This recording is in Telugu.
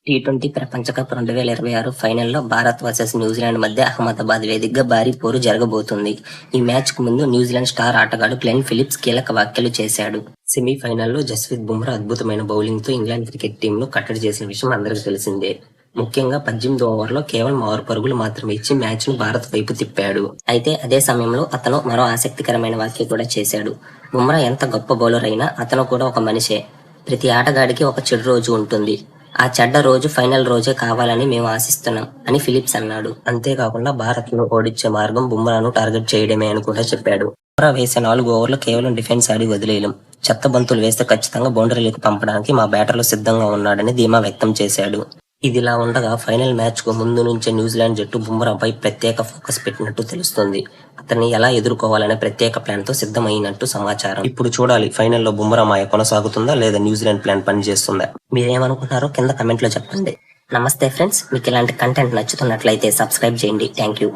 టీ20 ప్రపంచ కప్ 2026 ఫైనల్లో భారత్ వర్సెస్ న్యూజిలాండ్ మధ్య అహ్మదాబాద్ వేదికగా భారీ పోరు జరగబోతుంది. ఈ మ్యాచ్ కు ముందు న్యూజిలాండ్ స్టార్ ఆటగాడు గ్లెన్ ఫిలిప్స్ కీలక వ్యాఖ్యలు చేశాడు. సెమీఫైనల్లో జస్ప్రీత్ బుమ్రా అద్భుతమైన బౌలింగ్ తో ఇంగ్లాండ్ క్రికెట్ టీంను కట్టడి చేసిన విషయం అందరికీ తెలిసిందే. ముఖ్యంగా 18 ఓవర్లో కేవలం 6 పరుగులు మాత్రమే ఇచ్చి మ్యాచ్ ను భారత్ వైపు తిప్పాడు. అయితే అదే సమయంలో అతను మరో ఆసక్తికరమైన వ్యాఖ్య కూడా చేశాడు. బుమ్రా ఎంత గొప్ప బౌలర్ అయినా అతను కూడా ఒక మనిషే. ప్రతి ఆటగాడికి ఒక చెడు రోజు ఉంటుంది. ఆ చెడ్డ రోజు ఫైనల్ రోజే కావాలని మేము ఆశిస్తున్నాం అని ఫిలిప్స్ అన్నాడు. అంతేకాకుండా భారత్ ను ఓడించే మార్గం బుమ్రాను టార్గెట్ చేయడమే అని కూడా చెప్పాడు. బుమ్రా వేసే 4 ఓవర్లు కేవలం డిఫెన్స్ ఆడి వదిలేయలేం. చెత్త బంతులు వేస్తే ఖచ్చితంగా బౌండరీలకు పంపడానికి మా బ్యాటర్లు సిద్ధంగా ఉన్నాడని ధీమా వ్యక్తం చేశాడు. ఇదిలా ఉండగా ఫైనల్ మ్యాచ్ కు ముందు నుంచే న్యూజిలాండ్ జట్టు బుమ్రాపై ప్రత్యేక ఫోకస్ పెట్టినట్టు తెలుస్తోంది. అతన్ని ఎలా ఎదుర్కోవాలనే ప్రత్యేక ప్లాన్ తో సిద్ధమైనట్టు సమాచారం. ఇప్పుడు చూడాలి ఫైనల్లో బుమ్రా మాయ కొనసాగుతుందా లేదా న్యూజిలాండ్ ప్లాన్ పనిచేస్తుందా. మీరేమనుకుంటున్నారో కింద కమెంట్ లో చెప్పండి. నమస్తే ఫ్రెండ్స్, మీకు ఇలాంటి కంటెంట్ నచ్చుతున్నట్లయితే సబ్స్క్రైబ్ చేయండి. Thank you.